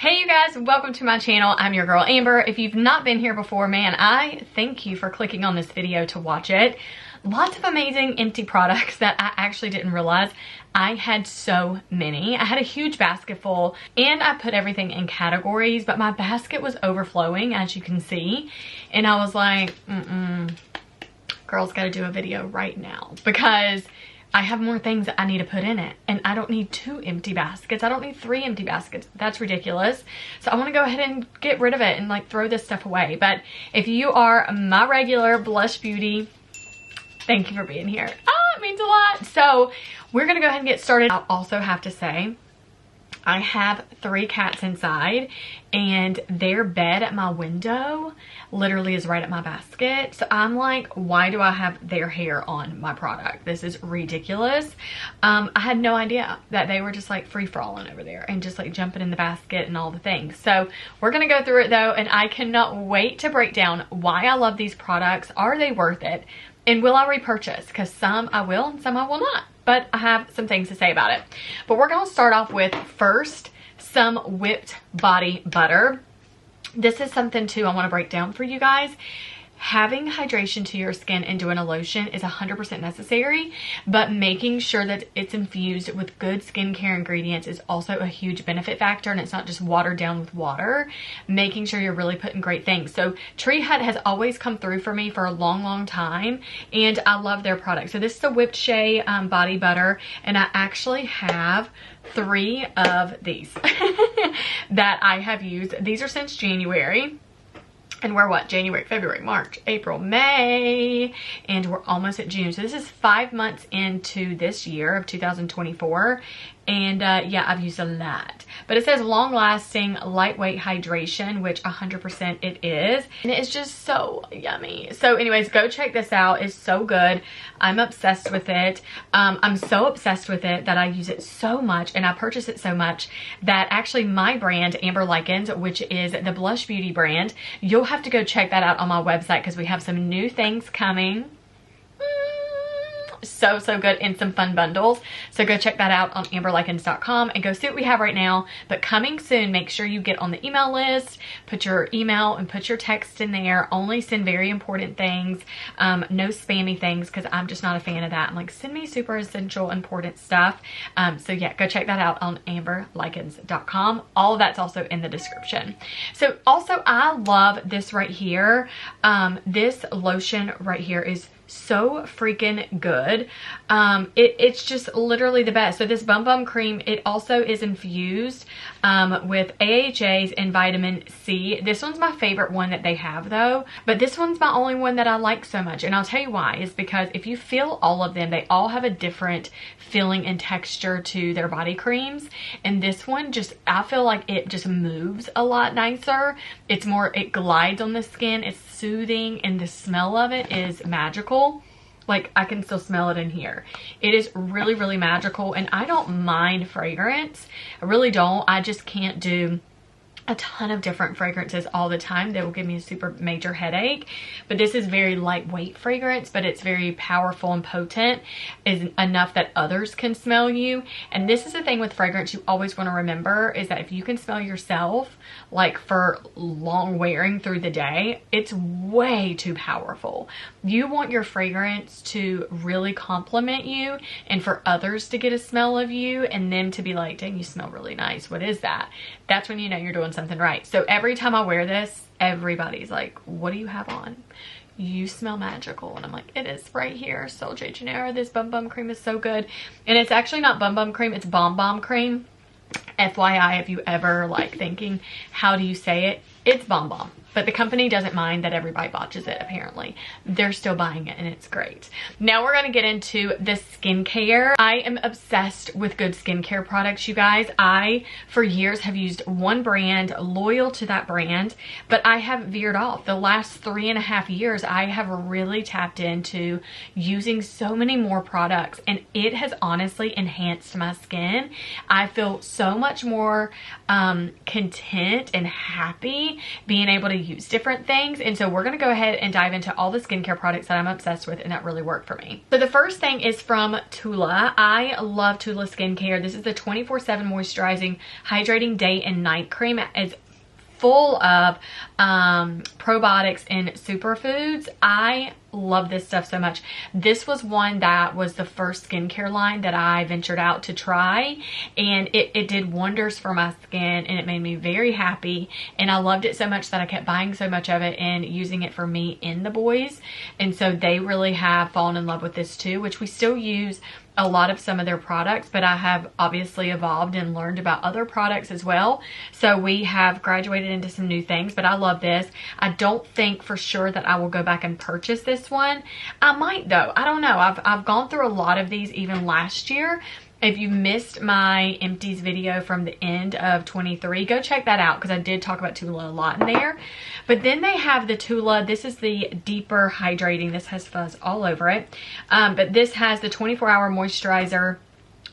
Hey you guys, welcome to my channel. I'm your girl Amber. If you've not been here before, man, I thank you for clicking on this video to watch it. Lots of amazing empty products that I actually didn't realize I had so many. I had a huge basket full and I put everything in categories, but my basket was overflowing, as you can see. And I was like, girl's gotta do a video right now because I have more things that I need to put in it, and I don't need 2 empty baskets. I don't need 3 empty baskets. That's ridiculous. So I want to go ahead and get rid of it and like throw this stuff away. But if you are my regular Blush Beauty, thank you for being here. Oh, it means a lot. So we're going to go ahead and get started. I also have to say, I have 3 cats inside and their bed at my window literally is right at my basket. So I'm like, why do I have their hair on my product? This is ridiculous. I had no idea that they were just like free falling over there and just like jumping in the basket and all the things. So we're going to go through it though, and I cannot wait to break down why I love these products. Are they worth it? And will I repurchase? Because some I will and some I will not. But I have some things to say about it. But we're going to start off with first some whipped body butter. This is something too I want to break down for you guys. Having hydration to your skin and doing a lotion is 100% necessary, but making sure that it's infused with good skincare ingredients is also a huge benefit factor, and it's not just watered down with water. Making sure you're really putting great things. So Tree Hut has always come through for me for a long time, and I love their product. So this is the whipped Shea body butter, and I actually have 3 of these that I have used. These are since January. And we're what? January, February, March, April, May, and we're almost at June. So this is 5 months into this year of 2024. And yeah, I've used a lot. But it says long-lasting, lightweight hydration, which 100% it is. And it's just so yummy. So anyways, go check this out. It's so good. I'm obsessed with it. I'm so obsessed with it that I use it so much, and I purchase it so much that actually my brand, Amber Lykins, which is the Blush Beauty brand, you'll have to go check that out on my website because we have some new things coming. So good, and some fun bundles. So go check that out on amberlykins.com and go see what we have right now. But coming soon, make sure you get on the email list, put your email and put your text in there. Only send very important things, no spammy things, because I'm just not a fan of that. I'm like, send me super essential important stuff. So yeah, go check that out on amberlykins.com. All of that's also in the description. So also, I love this right here. This lotion right here is so freaking good. It's just literally the best. So this Bum Bum cream, it also is infused with AHAs and vitamin C. This one's my favorite one that they have though, but this one's my only one that I like so much, and I'll tell you why. Is because if you feel all of them, they all have a different feeling and texture to their body creams, and this one just, I feel like it just moves a lot nicer. It's more, it glides on the skin, it's soothing, and the smell of it is magical. Like, I can still smell it in here. It is really magical, and I don't mind fragrance. I really don't. I just can't do a ton of different fragrances all the time. They will give me a super major headache. But this is very lightweight fragrance, but it's very powerful and potent, is enough that others can smell you. And this is the thing with fragrance you always want to remember, is that if you can smell yourself like for long wearing through the day, it's way too powerful. You want your fragrance to really compliment you, and for others to get a smell of you and them to be like, dang, you smell really nice. What is that? That's when you know you're doing something right. So every time I wear this, everybody's like, what do you have on? You smell magical. And I'm like, it is right here. Sol de Janeiro. This Bum Bum cream is so good. And it's actually not Bum Bum cream, it's Bomb Bomb cream. FYI, if you ever like thinking, how do you say it? It's Bomb Bomb. But the company doesn't mind that everybody botches it, apparently. They're still buying it, and it's great. Now we're going to get into the skincare. I am obsessed with good skincare products, you guys. I, for years, have used one brand, loyal to that brand, but I have veered off. The last 3.5 years, I have really tapped into using so many more products, and it has honestly enhanced my skin. I feel so much more content and happy being able to use different things. And so we're going to go ahead and dive into all the skincare products that I'm obsessed with and that really work for me. So the first thing is from Tula. I love Tula skincare. This is the 24/7 moisturizing, hydrating day and night cream. It's full of probiotics and superfoods. I love this stuff so much. This was one that was the first skincare line that I ventured out to try, and it did wonders for my skin, and it made me very happy, and I loved it so much that I kept buying so much of it and using it for me and the boys. And so they really have fallen in love with this too, which we still use a lot of some of their products, but I have obviously evolved and learned about other products as well. So we have graduated into some new things, but I love this. I don't think for sure that I will go back and purchase this one. I might though. I don't know. I've gone through a lot of these even last year. If you missed my empties video from the end of 23, go check that out because I did talk about Tula a lot in there. But then they have the Tula. This is the deeper hydrating. This has fuzz all over it. But this has the 24-hour moisturizer.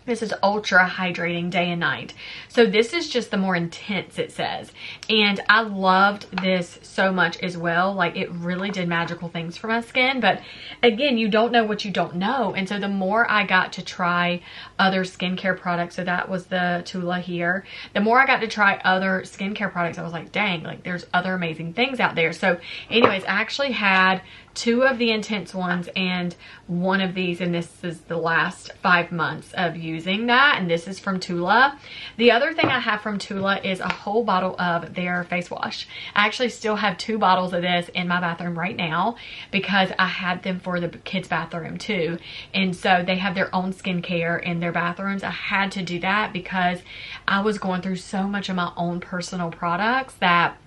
This is ultra hydrating day and night. So this is just the more intense, it says. And I loved this so much as well. Like, it really did magical things for my skin. But again, you don't know what you don't know. And so the more I got to try other skincare products, so that was the Tula here. The more I got to try other skincare products, I was like, dang, like there's other amazing things out there. So anyways, I actually had 2 of the intense ones and 1 of these, and this is the last 5 months of using that, and this is from Tula. The other thing I have from Tula is a whole bottle of their face wash. I actually still have 2 bottles of this in my bathroom right now because I had them for the kids' bathroom too, and so they have their own skincare in their bathrooms. I had to do that because I was going through so much of my own personal products that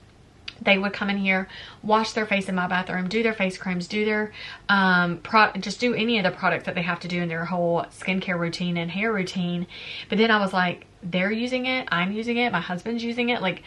they would come in here, wash their face in my bathroom, do their face creams, do their just do any of the products that they have to do in their whole skincare routine and hair routine. But then I was like, they're using it, I'm using it, my husband's using it. Like,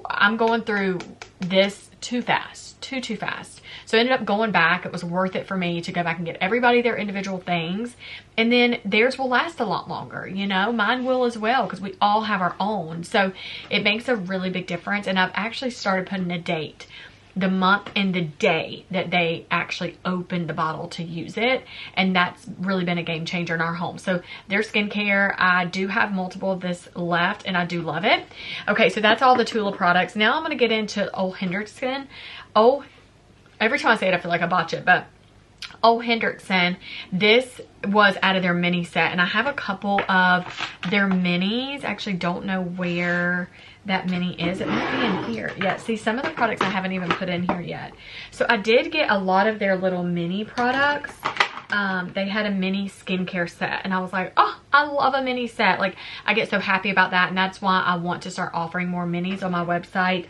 I'm going through this too fast, too fast. So I ended up going back. It was worth it for me to go back and get everybody their individual things. And then theirs will last a lot longer, you know, mine will as well because we all have our own. So it makes a really big difference. And I've actually started putting a date, the month and the day that they actually opened the bottle to use it, and that's really been a game changer in our home. So their skincare, I do have multiple of this left and I do love it. Okay, so that's all the Tula products. Now I'm going to get into Ole Henriksen. Every time I say it I feel like I botch it, but Ole Henriksen, this was out of their mini set, and I have a couple of their minis. Actually don't know where that mini is. It might be in here. Yeah, see, some of the products I haven't even put in here yet. So I did get a lot of their little mini products. They had a mini skincare set, and I was like, oh, I love a mini set. Like, I get so happy about that, and that's why I want to start offering more minis on my website,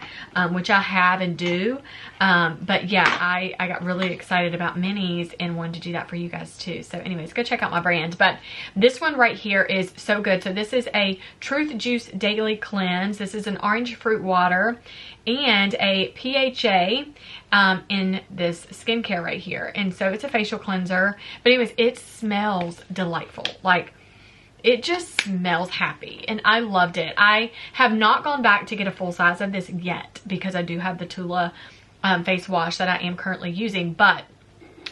which I have and do. But yeah, I got really excited about minis and wanted to do that for you guys too. So anyways, go check out my brand. But this one right here is so good. So this is a Truth Juice Daily Cleanse. This is an orange fruit water and a PHA in this skincare right here. And so it's a facial cleanser. But anyways, it smells delightful. Like, it just smells happy, and I loved it. I have not gone back to get a full size of this yet because I do have the Tula face wash that I am currently using, but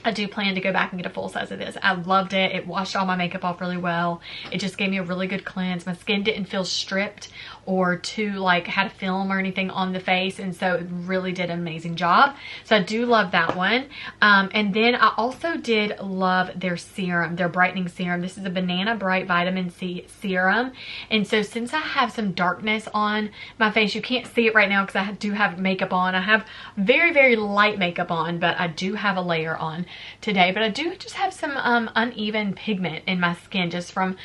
I do plan to go back and get a full size of this. I loved it. It washed all my makeup off really well. It just gave me a really good cleanse. My skin didn't feel stripped or too like had a film or anything on the face, and so it really did an amazing job. So I do love that one. And then I also did love their serum, their brightening serum. This is a Banana Bright Vitamin C serum, and so since I have some darkness on my face, you can't see it right now because I do have makeup on. I have very light makeup on, but I do have a layer on today. But I do just have some uneven pigment in my skin just from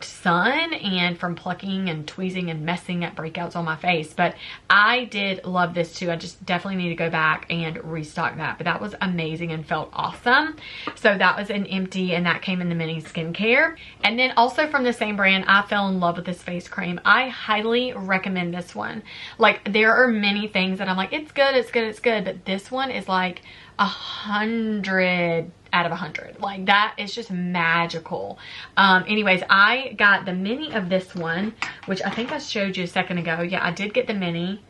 sun and from plucking and tweezing and messing up breakouts on my face. But I did love this too. I just definitely need to go back and restock that. But that was amazing and felt awesome. So that was an empty, and that came in the mini skincare. And then also from the same brand, I fell in love with this face cream. I highly recommend this one. Like, there are many things that I'm like, it's good, it's good, it's good, but this one is like 100 out of 100. Like, that is just magical. Anyways, I got the mini of this one, which I think I showed you a second ago. Yeah, I did get the mini,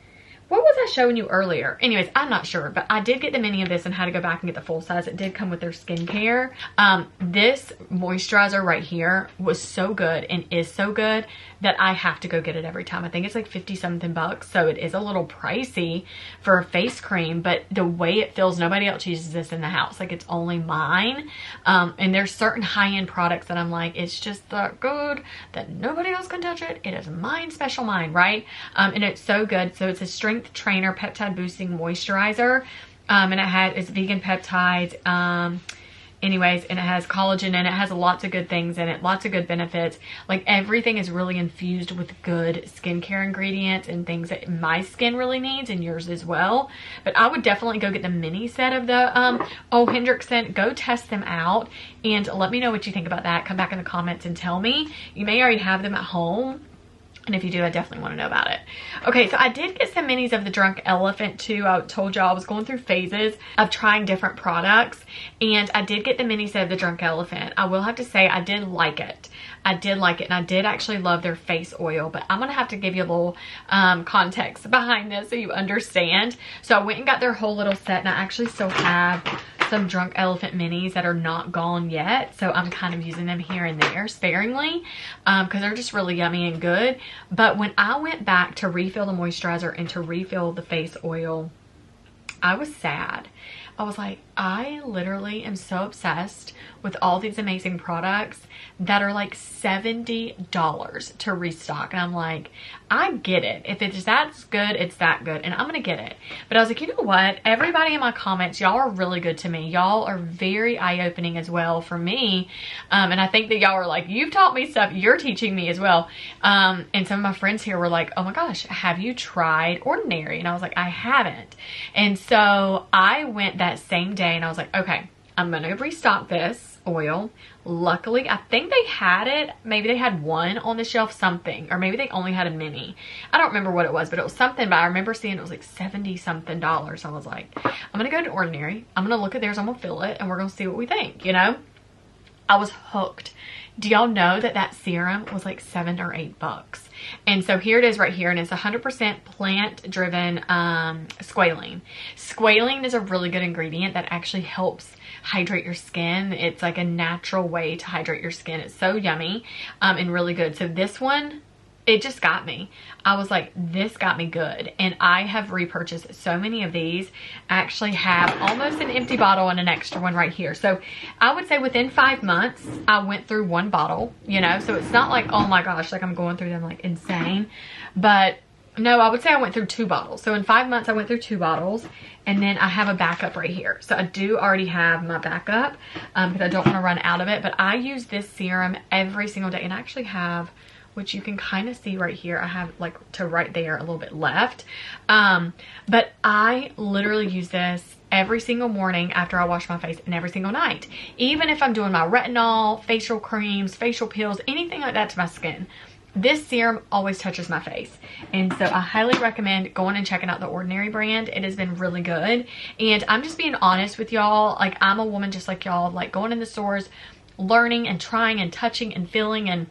what was I showing you earlier? Anyways, I'm not sure, but I did get the mini of this and had to go back and get the full size. It did come with their skincare. This moisturizer right here was so good and is so good that I have to go get it every time. I think it's like 50 something bucks. So it is a little pricey for a face cream, but the way it feels, nobody else uses this in the house. Like, it's only mine. And there's certain high-end products that I'm like, it's just that good that nobody else can touch it. It is mine, special mine, right? And it's so good. So it's a strength trainer peptide boosting moisturizer, and it's vegan peptides, anyways, and it has collagen, and it has lots of good things in it, lots of good benefits. Like, everything is really infused with good skincare ingredients and things that my skin really needs, and yours as well. But I would definitely go get the mini set of the O. Hendrickson. Go test them out and let me know what you think about that. Come back in the comments and tell me. You may already have them at home, and if you do, I definitely want to know about it. Okay, so I did get some minis of the Drunk Elephant too. I told y'all I was going through phases of trying different products, and I did get the mini set of the Drunk Elephant. I will have to say I did like it. I did like it, and I did actually love their face oil, but I'm going to have to give you a little context behind this so you understand. So I went and got their whole little set, and I actually still have some Drunk Elephant minis that are not gone yet, so I'm kind of using them here and there sparingly because they're just really yummy and good. But when I went back to refill the moisturizer and to refill the face oil, I was sad. I was like, I literally am so obsessed with all these amazing products that are like $70 to restock. And I'm like, I get it. If it's that good, it's that good. And I'm going to get it. But I was like, you know what? Everybody in my comments, y'all are really good to me. Y'all are very eye-opening as well for me. And I think that y'all are like, you've taught me stuff. You're teaching me as well. And some of my friends here were like, oh my gosh, have you tried Ordinary? And I was like, I haven't. And so I went that same day and I was like, okay, I'm going to restock this oil. Luckily, I think they had it. Maybe they had one on the shelf, something. Or maybe they only had a mini. I don't remember what it was, but it was something. But I remember seeing it was like $70 something. I was like, I'm going to go to Ordinary. I'm going to look at theirs. I'm going to fill it. And we're going to see what we think, you know? I was hooked. Do y'all know that that serum was like $7 or $8? And so here it is right here, and it's 100% plant-driven squalene. Squalene is a really good ingredient that actually helps hydrate your skin. It's like a natural way to hydrate your skin. It's so yummy and really good. So this one, it just got me. I was like, this got me good. And I have repurchased so many of these. I actually have almost an empty bottle and an extra one right here. So I would say within 5 months, I went through one bottle, you know, so it's not like, oh my gosh, like I'm going through them like insane. But no, I would say I went through 2 bottles. So in 5 months, I went through 2 bottles, and then I have a backup right here. So I do already have my backup because I don't want to run out of it. But I use this serum every single day, and I actually have, which you can kind of see right here, I have like to right there a little bit left. But I literally use this every single morning after I wash my face and every single night. Even if I'm doing my retinol, facial creams, facial peels, anything like that to my skin, this serum always touches my face. And so I highly recommend going and checking out the Ordinary brand. It has been really good. And I'm just being honest with y'all. Like, I'm a woman just like y'all, like going in the stores, learning and trying and touching and feeling, and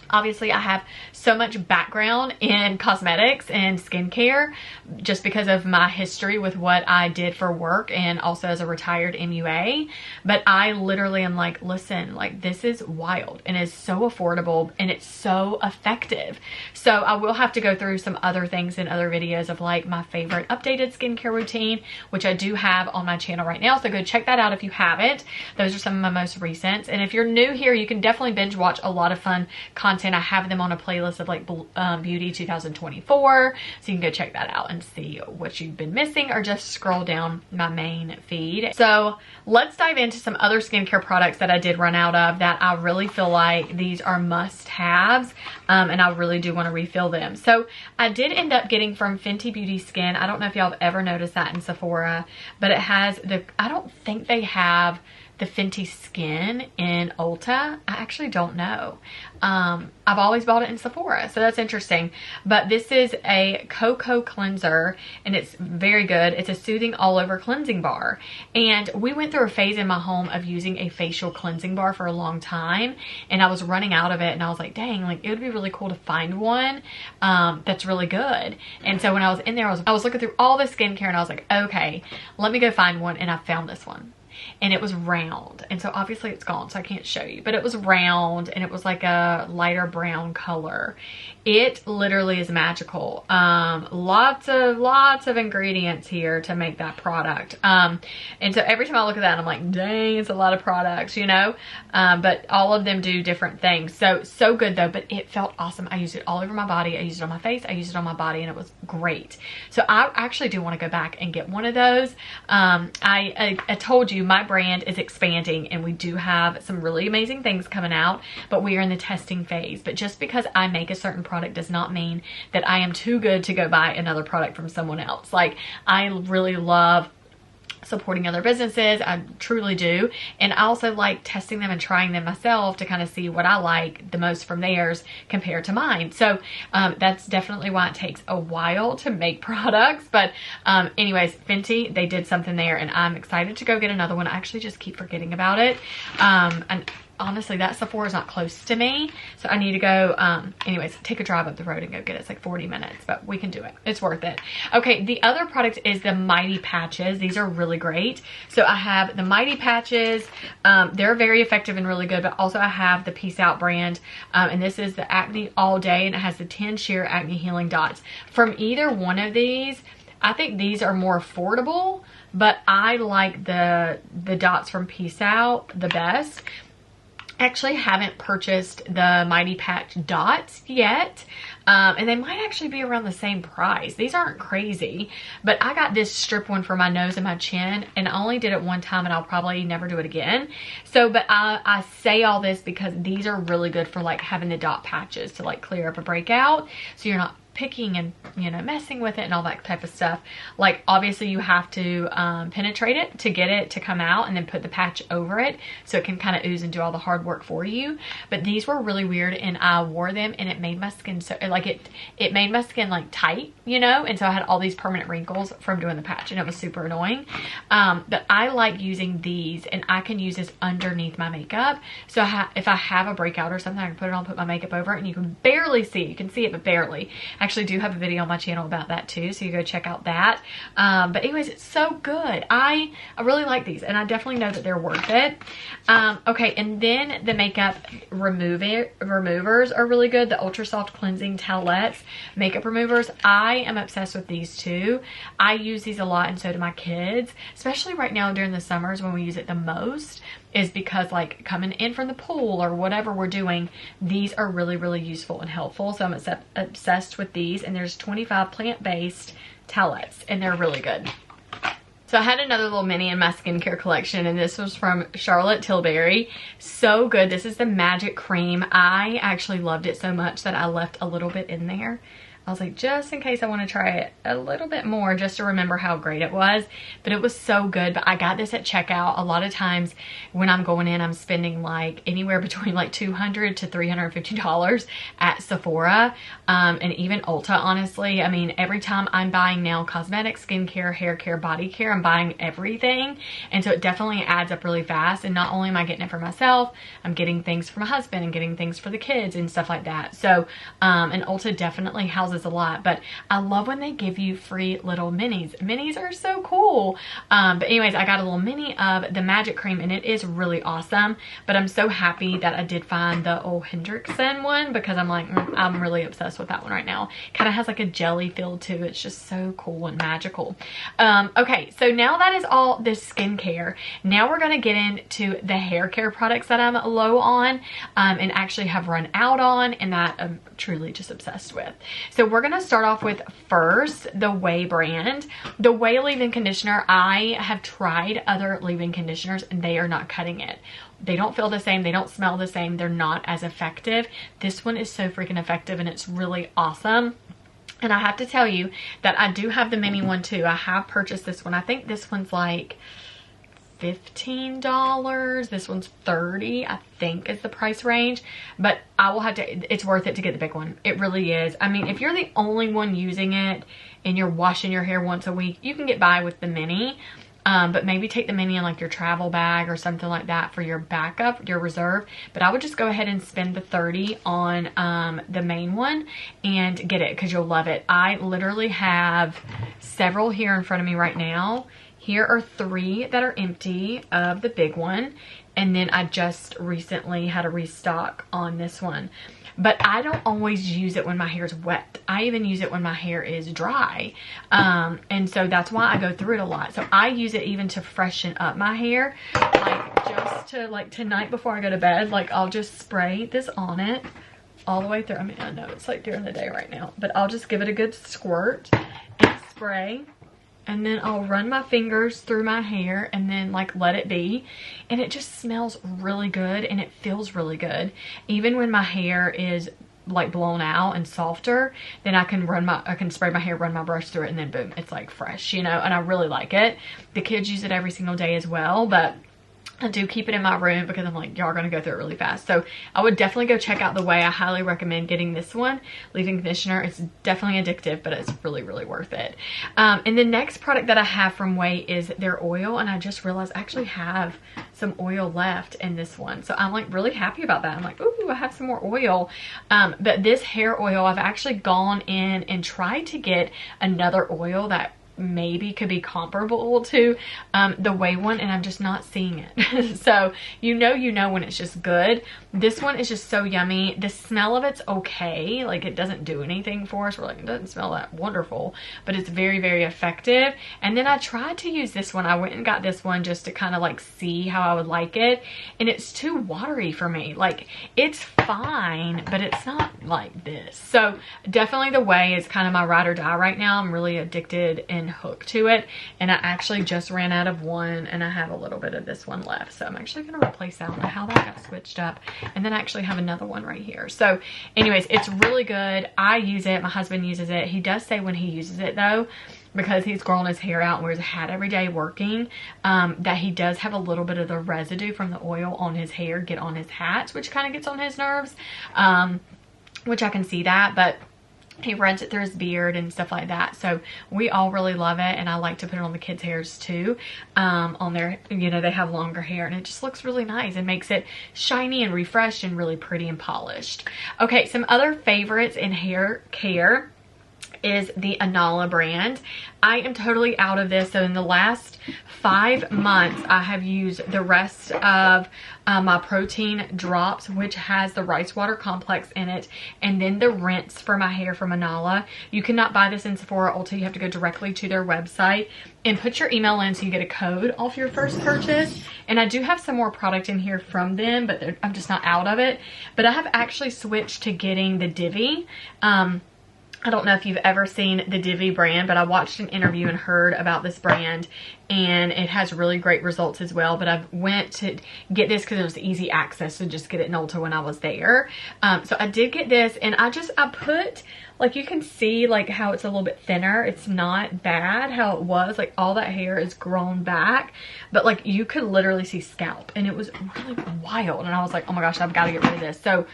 obviously I have so much background in cosmetics and skincare just because of my history with what I did for work and also as a retired MUA. But I literally am like, listen, like this is wild and it's so affordable and it's so effective. So I will have to go through some other things in other videos of like my favorite updated skincare routine, which I do have on my channel right now. So go check that out if you haven't. Those are some of my most recent. And if you're new here, you can definitely binge watch a lot of fun content. I have them on a playlist of like Beauty 2024, so you can go check that out and see what you've been missing, or just scroll down my main feed. So let's dive into some other skincare products that I did run out of that I really feel like these are must-haves, and I really do want to refill them. So I did end up getting from Fenty Beauty Skin. I don't know if y'all have ever noticed that in Sephora, but it has the, I don't think they have the Fenty Skin in Ulta? I actually don't know. I've always bought it in Sephora, so that's interesting. But this is a cocoa cleanser, and it's very good. It's a soothing all over cleansing bar. And we went through a phase in my home of using a facial cleansing bar for a long time, and I was running out of it, and I was like, dang, like it would be really cool to find one that's really good. And so when I was in there, I was looking through all the skincare, and I was like, okay, let me go find one. And I found this one. And it was round, and so obviously it's gone, so I can't show you, but it was round, and it was like a lighter brown color. It literally is magical. Lots of ingredients here to make that product. And so every time I look at that, I'm like, dang, it's a lot of products, you know. But all of them do different things. So good though. But it felt awesome. I used it all over my body. I used it on my face. I used it on my body, and it was great. So I actually do want to go back and get one of those. I told you my brand is expanding, and we do have some really amazing things coming out, but we are in the testing phase. But just because I make a certain product does not mean that I am too good to go buy another product from someone else. Like, I really love supporting other businesses. I truly do. And I also like testing them and trying them myself to kind of see what I like the most from theirs compared to mine. So that's definitely why it takes a while to make products. But anyways, Fenty, they did something there, and I'm excited to go get another one. I actually just keep forgetting about it. And honestly, that Sephora is not close to me, so I need to go, anyways, take a drive up the road and go get it. It's like 40 minutes, but we can do it. It's worth it. Okay, the other product is the Mighty Patches. These are really great. So I have the Mighty Patches. They're very effective and really good, but also I have the Peace Out brand, and this is the Acne All Day, and it has the 10 sheer acne healing dots. From either one of these, I think these are more affordable, but I like the dots from Peace Out the best. Actually haven't purchased the Mighty Patch dots yet, and they might actually be around the same price. These aren't crazy, but I got this strip one for my nose and my chin, and I only did it one time, and I'll probably never do it again. So, but I say all this because these are really good for like having the dot patches to like clear up a breakout, so you're not picking and, you know, messing with it and all that type of stuff. Like, obviously you have to penetrate it to get it to come out, and then put the patch over it so it can kind of ooze and do all the hard work for you. But these were really weird, and I wore them, and it made my skin so, like, it made my skin like tight, you know, and so I had all these permanent wrinkles from doing the patch, and it was super annoying. But I like using these, and I can use this underneath my makeup. So if I have a breakout or something, I can put it on, put my makeup over it, and you can barely see it. You can see it, but barely. I actually do have a video on my channel about that too, so you go check out that. But anyways, it's so good. I really like these, and I definitely know that they're worth it. Okay, and then the makeup removers are really good. The Ultra Soft Cleansing Towelettes makeup removers. I am obsessed with these too. I use these a lot, and so do my kids, especially right now during the summers when we use it the most, is because like coming in from the pool or whatever we're doing, these are really, really useful and helpful. So I'm obsessed with these, and there's 25 plant-based towelettes, and they're really good. So I had another little mini in my skincare collection, and this was from Charlotte Tilbury. So good. This is the Magic Cream. I actually loved it so much that I left a little bit in there. I was like, just in case I want to try it a little bit more, just to remember how great it was. But it was so good. But I got this at checkout. A lot of times when I'm going in, I'm spending like anywhere between like $200 to $350 at Sephora, and even Ulta, honestly. I mean, every time I'm buying now cosmetics, skincare, hair care, body care, I'm buying everything. And so it definitely adds up really fast. And not only am I getting it for myself, I'm getting things for my husband and getting things for the kids and stuff like that. So, and Ulta definitely houses a lot, but I love when they give you free little minis. Minis are so cool. But anyways, I got a little mini of the Magic Cream, and it is really awesome. But I'm so happy that I did find the old Hendrickson one, because I'm like, I'm really obsessed with that one right now. Kind of has like a jelly feel too. It's just so cool and magical. Okay, so now that is all this skincare. Now we're gonna get into the hair care products that I'm low on, and actually have run out on, and that I'm truly just obsessed with. So we're gonna start off with first the Way brand. The Way leave-in conditioner. I have tried other leave-in conditioners, and they are not cutting it. They don't feel the same. They don't smell the same. They're not as effective. This one is so freaking effective, and it's really awesome. And I have to tell you that I do have the mini one too. I have purchased this one. I think this one's like $15. This one's $30, I think is the price range, but I will have to, it's worth it to get the big one. It really is. I mean, if you're the only one using it and you're washing your hair once a week, you can get by with the mini. But maybe take the mini in like your travel bag or something like that for your backup, your reserve. But I would just go ahead and spend the $30 on the main one and get it because you'll love it. I literally have several here in front of me right now. Here are 3 that are empty of the big one. And then I just recently had a restock on this one. But I don't always use it when my hair is wet. I even use it when my hair is dry. And so that's why I go through it a lot. So I use it even to freshen up my hair. Like just to like tonight before I go to bed, like I'll just spray this on it all the way through. I mean, I know it's like during the day right now, but I'll just give it a good squirt and spray. And then I'll run my fingers through my hair and then like let it be. And it just smells really good and it feels really good. Even when my hair is like blown out and softer, then I can spray my hair, run my brush through it, and then boom, it's like fresh, you know, and I really like it. The kids use it every single day as well, but I do keep it in my room because I'm like, y'all are going to go through it really fast. So I would definitely go check out The Way. I highly recommend getting this one, leave-in conditioner. It's definitely addictive, but it's really, really worth it. And the next product that I have from Way is their oil. And I just realized I actually have some oil left in this one. So I'm like really happy about that. I'm like, ooh, I have some more oil. But this hair oil, I've actually gone in and tried to get another oil that maybe could be comparable to the Way one, and I'm just not seeing it. So you know when it's just good. This one is just so yummy. The smell of it's okay, like it doesn't do anything for us. We're like, it doesn't smell that wonderful, but it's very, very effective. And then I tried to use this one. I went and got this one just to kind of like see how I would like it, and it's too watery for me. Like it's fine, but it's not like this. So definitely The Way is kind of my ride or die right now. I'm really addicted and hooked to it, and I actually just ran out of one, and I have a little bit of this one left, so I'm actually going to replace that. I don't know how that got switched up, and then I actually have another one right here. So anyways, it's really good. I use it, my husband uses it. He does say when he uses it though, because he's growing his hair out and wears a hat every day working, that he does have a little bit of the residue from the oil on his hair get on his hats, which kind of gets on his nerves, which I can see that, but he runs it through his beard and stuff like that. So we all really love it, and I like to put it on the kids' hairs too. On their, you know, they have longer hair, and it just looks really nice and makes it shiny and refreshed and really pretty and polished. Okay, some other favorites in hair care is the Anala brand. I am totally out of this. So in the last 5 months, I have used the rest of my protein drops, which has the rice water complex in it, and then the rinse for my hair from Anala. You cannot buy this in Sephora Ulta. You have to go directly to their website and put your email in so you get a code off your first purchase. And I do have some more product in here from them, but I'm just not out of it. But I have actually switched to getting the Divi. I don't know if you've ever seen the Divi brand, but I watched an interview and heard about this brand, and it has really great results as well. But I went to get this because it was easy access to just get it in Ulta when I was there. So I did get this, and I put, like, you can see like how it's a little bit thinner. It's not bad how it was. Like all that hair is grown back, but like you could literally see scalp, and it was really wild. And I was like, oh my gosh, I've got to get rid of this. So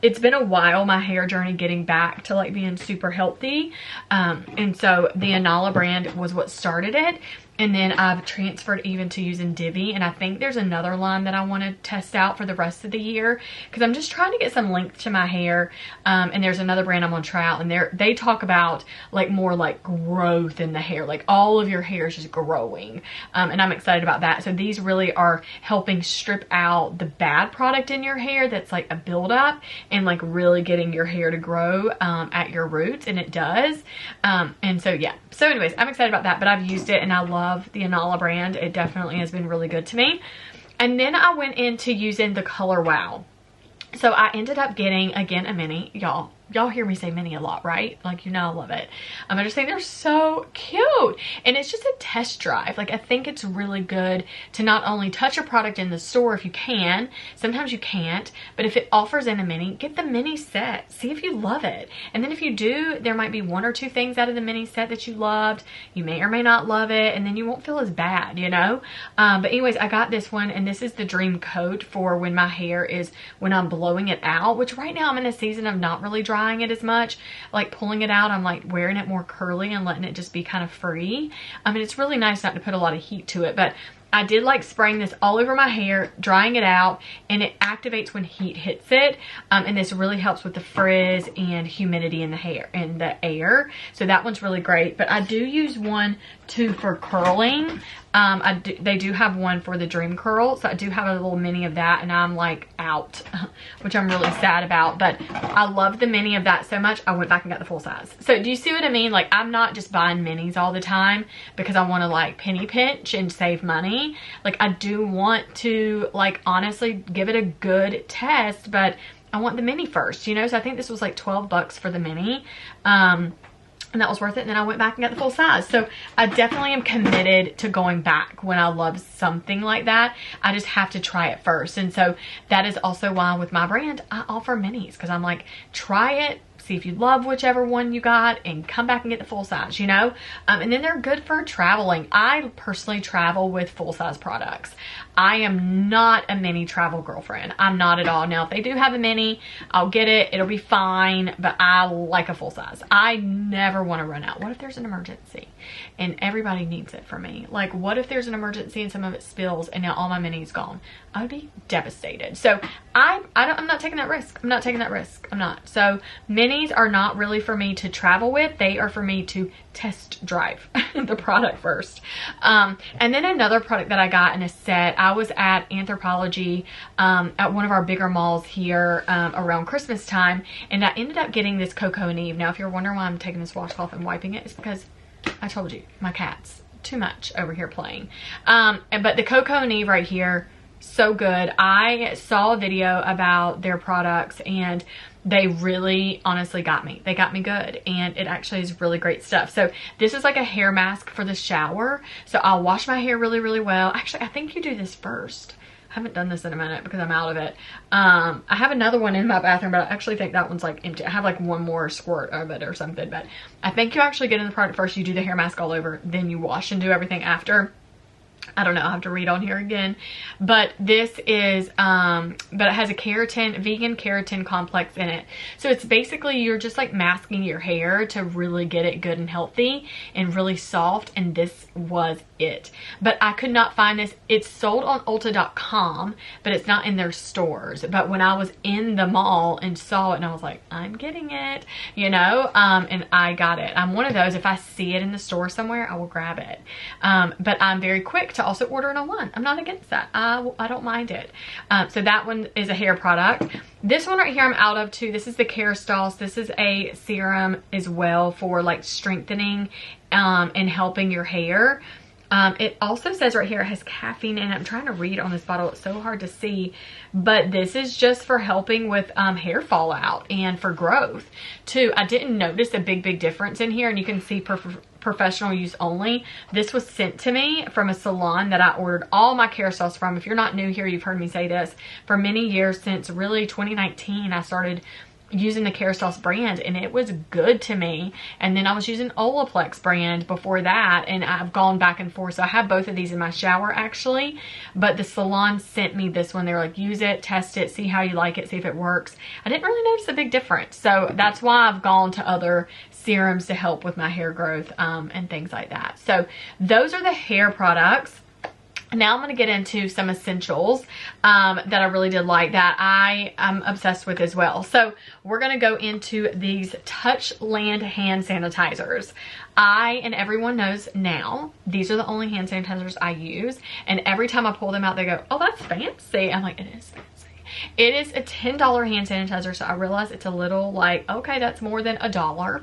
it's been a while, my hair journey getting back to like being super healthy. And so the Anala brand was what started it. And then I've transferred even to using Divi, and I think there's another line that I want to test out for the rest of the year because I'm just trying to get some length to my hair. And there's another brand I'm going to try out, and they talk about like more like growth in the hair, like all of your hair is just growing. And I'm excited about that. So these really are helping strip out the bad product in your hair that's like a buildup, and like really getting your hair to grow at your roots, and it does. And so yeah, so anyways, I'm excited about that, but I've used it and I love the Anala brand. It definitely has been really good to me. And then I went into using the Color Wow. So I ended up getting, again, a mini. Y'all, y'all hear me say mini a lot, right? Like, you know, I love it. I just think they're so cute. And it's just a test drive. Like, I think it's really good to not only touch a product in the store if you can, sometimes you can't, but if it offers in a mini, get the mini set. See if you love it. And then if you do, there might be 1 or 2 things out of the mini set that you loved. You may or may not love it, and then you won't feel as bad, you know? But anyways, I got this one, and this is the dream coat for when my hair is, when I'm blowing it out, which right now I'm in a season of not really drying it as much. Like pulling it out, I'm like wearing it more curly and letting it just be kind of free. I mean, it's really nice not to put a lot of heat to it, but I did like spraying this all over my hair, drying it out, and it activates when heat hits it. And this really helps with the frizz and humidity in the hair, in the air. So that one's really great. But I do use one too for curling. They do have one for the dream curl, so I do have a little mini of that, and I'm like out, which I'm really sad about. But I love the mini of that so much, I went back and got the full size. So do you see what I mean? Like, I'm not just buying minis all the time because I want to like penny pinch and save money. Like, I do want to like honestly give it a good test, but I want the mini first, you know? So I think this was like 12 bucks for the mini. And that was worth it. And then I went back and got the full size. So I definitely am committed to going back when I love something like that. I just have to try it first. And so that is also why with my brand, I offer minis, because I'm like, try it, see if you love whichever one you got, and come back and get the full size, you know? And then they're good for traveling. I personally travel with full size products. I am not a mini travel girlfriend. I'm not at all. Now, if they do have a mini, I'll get it. It'll be fine, but I like a full size. I never want to run out. What if there's an emergency and everybody needs it for me? Like, what if there's an emergency and some of it spills and now all my mini's gone? I would be devastated. So I'm not taking that risk. I'm not taking that risk. I'm not. So minis are not really for me to travel with. They are for me to test drive the product first. And then another product that I got in a set, I was at Anthropologie at one of our bigger malls here around Christmas time, and I ended up getting this Coco and Eve. Now, if you're wondering why I'm taking this washcloth and wiping it, it's because I told you, my cat's too much over here playing. But the Coco and Eve right here, so good. I saw a video about their products and they really honestly got me. They got me good, and it actually is really great stuff. So this is like a hair mask for the shower. So I'll wash my hair really, really well. Actually, I think you do this first. I haven't done this in a minute because I'm out of it. I have another one in my bathroom, but I actually think that one's like empty. I have like one more squirt of it or something, but I think you actually get in the product first. You do the hair mask all over, then you wash and do everything after. I don't know, I'll have to read on here again. But this is, but it has a vegan keratin complex in it. So it's basically, you're just like masking your hair to really get it good and healthy and really soft. And this was it. But I could not find this. It's sold on Ulta.com, but it's not in their stores. But when I was in the mall and saw it, and I was like, I'm getting it, you know, and I got it. I'm one of those, if I see it in the store somewhere, I will grab it. But I'm very quick to also order it online. I'm not against that. I don't mind it. So that one is a hair product. This one right here I'm out of too. This is the Kerastase. This is a serum as well for like strengthening and helping your hair. It also says right here it has caffeine in it. I'm trying to read on this bottle. It's so hard to see. But this is just for helping with hair fallout and for growth too. I didn't notice a big difference in here, and you can see professional use only. This was sent to me from a salon that I ordered all my Kerastase from. If you're not new here, you've heard me say this. For many years, since really 2019, I started using the Kerastase brand, and it was good to me. And then I was using Olaplex brand before that, and I've gone back and forth. So I have both of these in my shower actually, but the salon sent me this one. They were like, use it, test it, see how you like it, see if it works. I didn't really notice a big difference. So that's why I've gone to other serums to help with my hair growth and things like that. So those are the hair products. Now I'm going to get into some essentials that I really did like, that I am obsessed with as well. So we're going to go into these Touchland hand sanitizers. And everyone knows now, these are the only hand sanitizers I use. And every time I pull them out, they go, oh, that's fancy. I'm like, it is fancy. It is a $10 hand sanitizer, so I realize it's a little like, okay, that's more than $1.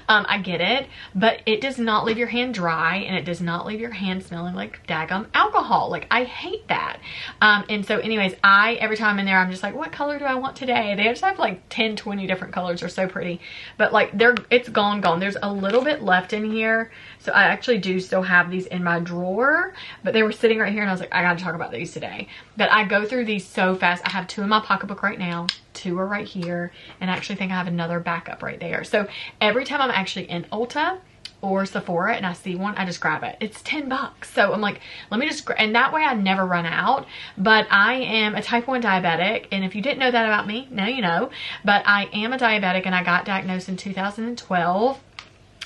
I get it, but it does not leave your hand dry, and it does not leave your hand smelling like daggum alcohol. Like, I hate that. And so anyways, every time I'm in there, I'm just like, what color do I want today? They just have like 10, 20 different colors. They're so pretty, but like it's gone. There's a little bit left in here. So I actually do still have these in my drawer, but they were sitting right here, and I was like, I gotta talk about these today. But I go through these so fast. I have 2 in my pocketbook right now. 2 are right here, and I actually think I have another backup right there. So every time I'm actually in Ulta or Sephora and I see one, I just grab it. It's $10. So I'm like, let me just, and that way I never run out. But I am a type 1 diabetic, and if you didn't know that about me, now you know. But I am a diabetic, and I got diagnosed in 2012.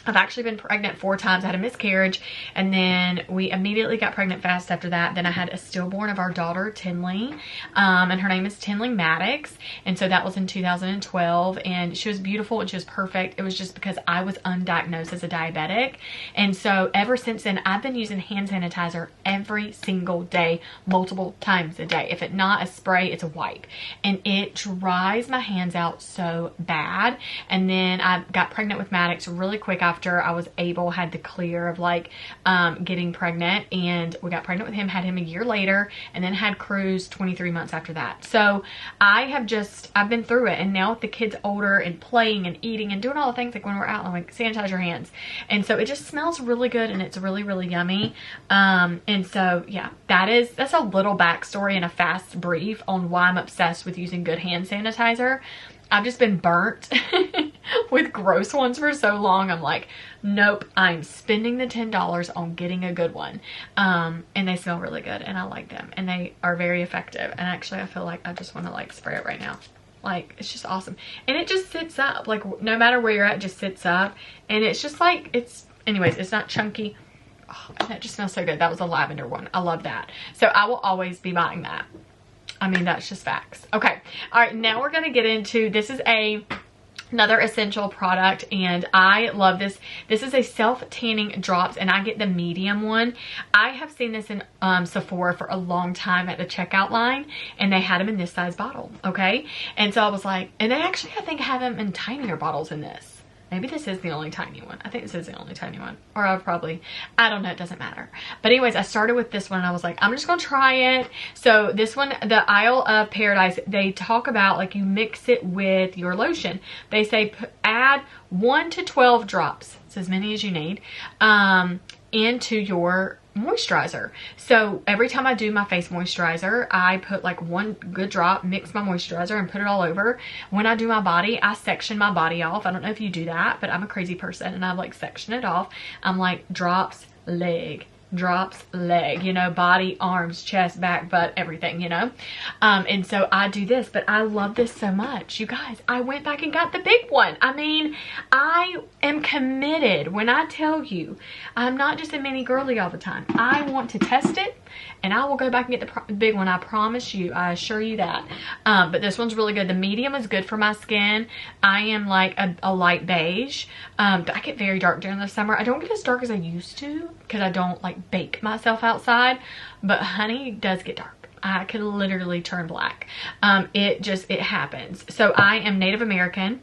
I've actually been pregnant 4 times. I had a miscarriage, and then we immediately got pregnant fast after that. Then I had a stillborn of our daughter, Tinley, and her name is Tinley Maddox. And so that was in 2012, and she was beautiful and she was perfect. It was just because I was undiagnosed as a diabetic. And so ever since then, I've been using hand sanitizer every single day, multiple times a day. If it's not a spray, it's a wipe. And it dries my hands out so bad. And then I got pregnant with Maddox really quick after I was had the clear of like getting pregnant, and we got pregnant with him, had him a year later, and then had Cruz 23 months after that. So I've been through it, and now with the kids older and playing and eating and doing all the things, like when we're out, I'm like, sanitize your hands. And so it just smells really good, and it's really, really yummy. And so yeah, that's a little backstory and a fast brief on why I'm obsessed with using good hand sanitizer. I've just been burnt with gross ones for so long. I'm like, nope, I'm spending the $10 on getting a good one. And they smell really good, and I like them, and they are very effective. And actually, I feel like I just want to like spray it right now. Like, it's just awesome. And it just sits up. Like, no matter where you're at, it just sits up. And it's just like, anyways, it's not chunky. Oh, and it just smells so good. That was a lavender one. I love that. So I will always be buying that. I mean, that's just facts. Okay. All right. Now we're going to get into, this is another essential product, and I love this. This is a self-tanning drops, and I get the medium one. I have seen this in Sephora for a long time at the checkout line, and they had them in this size bottle. Okay. And so I was like, and they actually, I think, have them in tinier bottles in this. Maybe this is the only tiny one. I think this is the only tiny one. Or I don't know, it doesn't matter. But anyways, I started with this one, and I was like, I'm just gonna try it. So this one, the Isle of Paradise, they talk about like you mix it with your lotion. They say add 1 to 12 drops, it's as many as you need, into your moisturizer. So every time I do my face moisturizer, I put like 1 good drop, mix my moisturizer, and put it all over. When I do my body, I section my body off. I don't know if you do that, but I'm a crazy person, and I like section it off. I'm like drops, leg, drops, leg, you know, body, arms, chest, back, butt, everything, you know. And so I do this, but I love this so much. You guys, I went back and got the big one. I mean, I am committed. When I tell you, I'm not just a mini girly all the time. I want to test it, and I will go back and get the big one. I promise you. I assure you that. But this one's really good. The medium is good for my skin. I am like a light beige. I get very dark during the summer. I don't get as dark as I used to because I don't like bake myself outside, but honey, it does get dark. I could literally turn black. It happens. So I am Native American.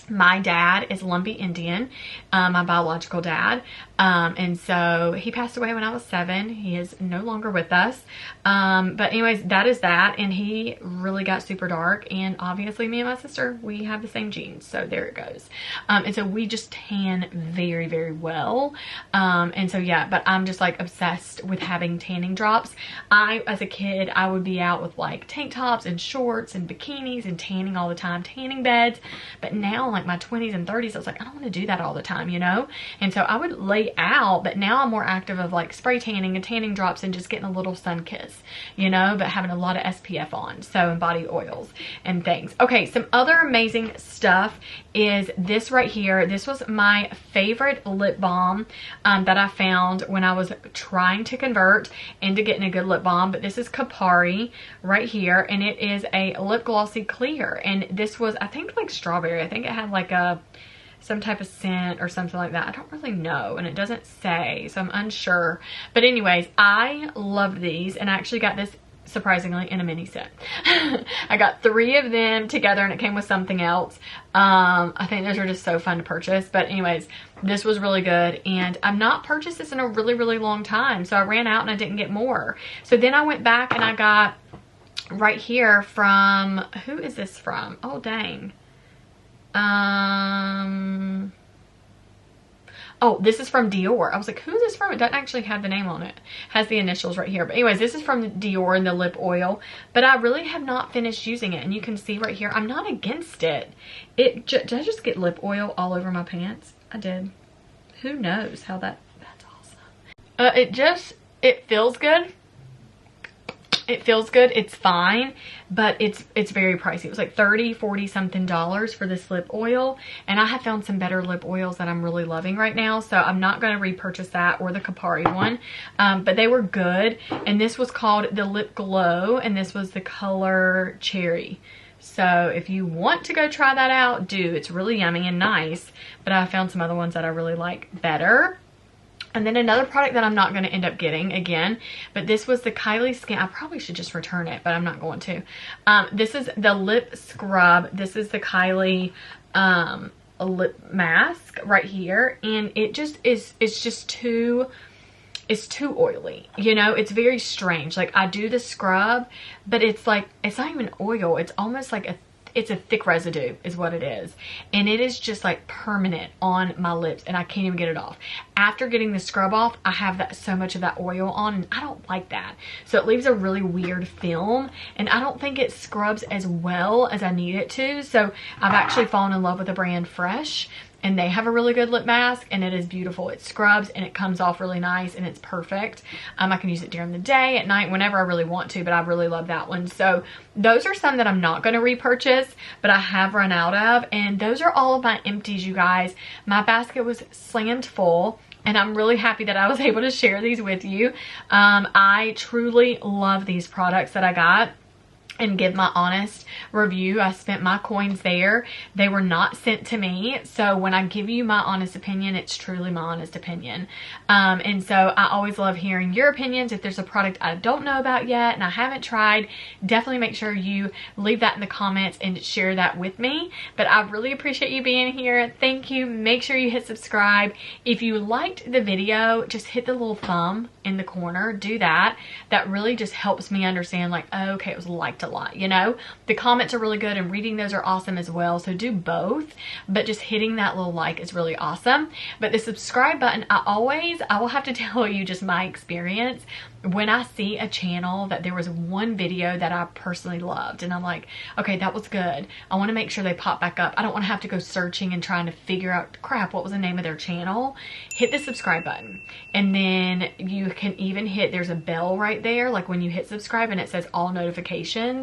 My dad is Lumbee Indian, my biological dad. And so he passed away when I was 7. He is no longer with us. But anyways, that is that. And he really got super dark. And obviously me and my sister, we have the same genes. So there it goes. And so we just tan very, very well. And so yeah, but I'm just like obsessed with having tanning drops. As a kid, I would be out with like tank tops and shorts and bikinis and tanning all the time, tanning beds. But now, like my 20s and 30s, I was like, I don't want to do that all the time, you know? And so I would lay out, but now I'm more active of like spray tanning and tanning drops and just getting a little sun kiss, you know, but having a lot of SPF on, so, and body oils and things. Okay, some other amazing stuff is this right here. This was my favorite lip balm that I found when I was trying to convert into getting a good lip balm, but this is Kapari right here, and it is a lip glossy clear, and this was, I think, like strawberry. I think it had like some type of scent or something like that. I don't really know, and it doesn't say, so I'm unsure. But anyways, I love these, and I actually got this surprisingly, in a mini set. I got 3 of them together and it came with something else. I think those are just so fun to purchase. But anyways, this was really good. And I've not purchased this in a really, really long time. So I ran out and I didn't get more. So then I went back and I got right here from, who is this from? Oh, dang. Oh, this is from Dior. I was like, who is this from? It doesn't actually have the name on it. It has the initials right here. But anyways, this is from Dior in the lip oil. But I really have not finished using it. And you can see right here, I'm not against it. Did I just get lip oil all over my pants? I did. Who knows how that's awesome. It feels good. It feels good. It's fine, but it's very pricey. It was like $30, $40 something for this lip oil. And I have found some better lip oils that I'm really loving right now. So I'm not going to repurchase that or the Kapari one. But they were good. And this was called the Lip Glow. And this was the color Cherry. So if you want to go try that out, do. It's really yummy and nice. But I found some other ones that I really like better. And then another product that I'm not going to end up getting again, but this was the Kylie Skin. I probably should just return it, but I'm not going to. This is the lip scrub. This is the Kylie lip mask right here. And it just is, it's too oily. You know, it's very strange. Like I do the scrub, but it's like, it's not even oil. It's almost like it's a thick residue is what it is. And it is just like permanent on my lips and I can't even get it off. After getting the scrub off, I have so much of that oil on and I don't like that. So it leaves a really weird film and I don't think it scrubs as well as I need it to. So I've actually fallen in love with the brand Fresh. And they have a really good lip mask and it is beautiful. It scrubs and it comes off really nice and it's perfect. I can use it during the day, at night, whenever I really want to, but I really love that one. So those are some that I'm not going to repurchase, but I have run out of. And those are all of my empties, you guys. My basket was slammed full. And I'm really happy that I was able to share these with you. I truly love these products that I got. And give my honest review. I spent my coins there. They were not sent to me. So when I give you my honest opinion, it's truly my honest opinion. And so I always love hearing your opinions. If there's a product I don't know about yet and I haven't tried, definitely make sure you leave that in the comments and share that with me. But I really appreciate you being here. Thank you. Make sure you hit subscribe. If you liked the video, just hit the little thumb in the corner. Do that. That really just helps me understand like, oh, okay, it was liked a lot, you know. The comments are really good and reading those are awesome as well, so do both, but just hitting that little like is really awesome. But the subscribe button, I will have to tell you just my experience when I see a channel that there was one video that I personally loved and I'm like, okay, that was good, I want to make sure they pop back up. I don't want to have to go searching and trying to figure out, crap, what was the name of their channel. Hit the subscribe button and then you can even hit, there's a bell right there, like when you hit subscribe and it says all notifications.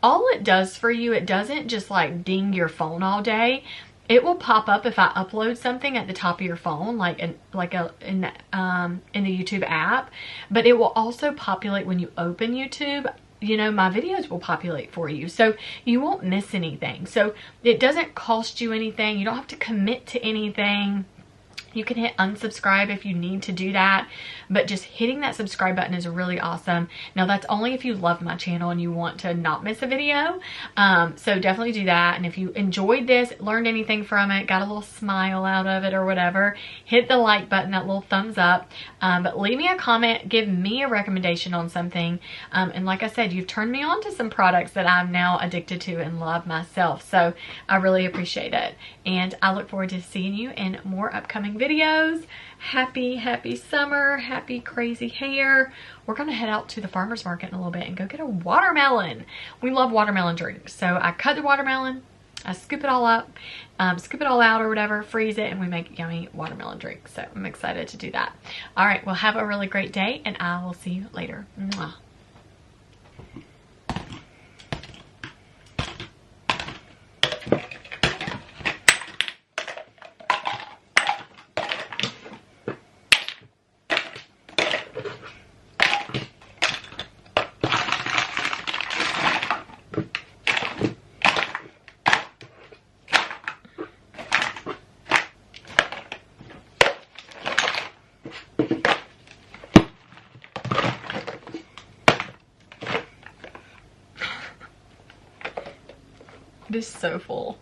All it does for you, it doesn't just like ding your phone all day. It will pop up if I upload something at the top of your phone, like in the YouTube app, but it will also populate when you open YouTube. You know, my videos will populate for you, so you won't miss anything. So it doesn't cost you anything. You don't have to commit to anything. You can hit unsubscribe if you need to do that, but just hitting that subscribe button is really awesome. Now that's only if you love my channel and you want to not miss a video. So definitely do that. And if you enjoyed this, learned anything from it, got a little smile out of it or whatever, hit the like button, that little thumbs up. But leave me a comment, give me a recommendation on something. And like I said, you've turned me on to some products that I'm now addicted to and love myself. So I really appreciate it. And I look forward to seeing you in more upcoming videos. Happy summer, happy crazy hair. We're gonna head out to the farmer's market in a little bit and go get a watermelon. We love watermelon drinks. So I cut the watermelon, I scoop it all up, scoop it all out or whatever, freeze it, and we make yummy watermelon drinks. So I'm excited to do that. All right, well, have a really great day and I will see you later. Mwah. It is so full.